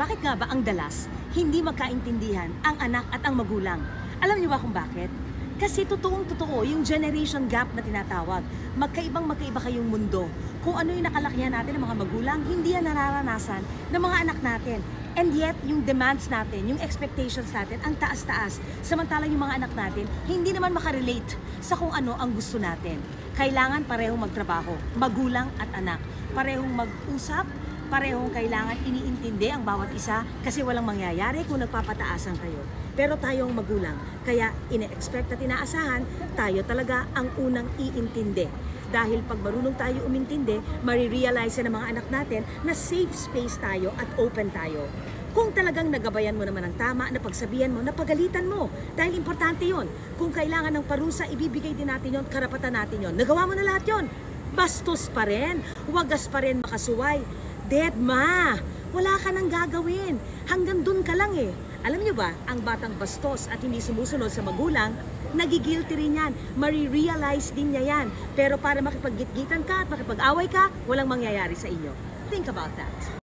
Bakit nga ba ang dalas hindi magkaintindihan ang anak at ang magulang? Alam niyo ba kung bakit? Kasi totoong-totoo yung generation gap na tinatawag. Magkaiba kayong mundo. Kung ano yung nakalakihan natin ng mga magulang, hindi yan nararanasan ng mga anak natin. And yet, yung demands natin, yung expectations natin, ang taas-taas. Samantalang yung mga anak natin, hindi naman makarelate sa kung ano ang gusto natin. Kailangan parehong magtrabaho, magulang at anak. Parehong mag-usap, parehong kailangan iniintindi ang bawat isa kasi walang mangyayari kung nagpapataasan kayo. Pero tayong magulang, kaya ine-expect at inaasahan, tayo talaga ang unang iintindi. Dahil pag marunong tayo umintindi, marirealize ng mga anak natin na safe space tayo at open tayo. Kung talagang nagabayan mo naman ang tama, na pagsabihan mo, na pagalitan mo. Dahil importante yon. Kung kailangan ng parusa, ibibigay din natin yon, karapatan natin yon. Nagawa mo na lahat yon. Bastos pa rin, wagas pa rin makasuway. Dedma, wala ka nang gagawin. Hanggang dun ka lang eh. Alam niyo ba, ang batang bastos at hindi sumusunod sa magulang, nagigilty rin yan. Marirealize din niya yan. Pero para makipag-gitgitan ka at makipag-away ka, walang mangyayari sa inyo. Think about that.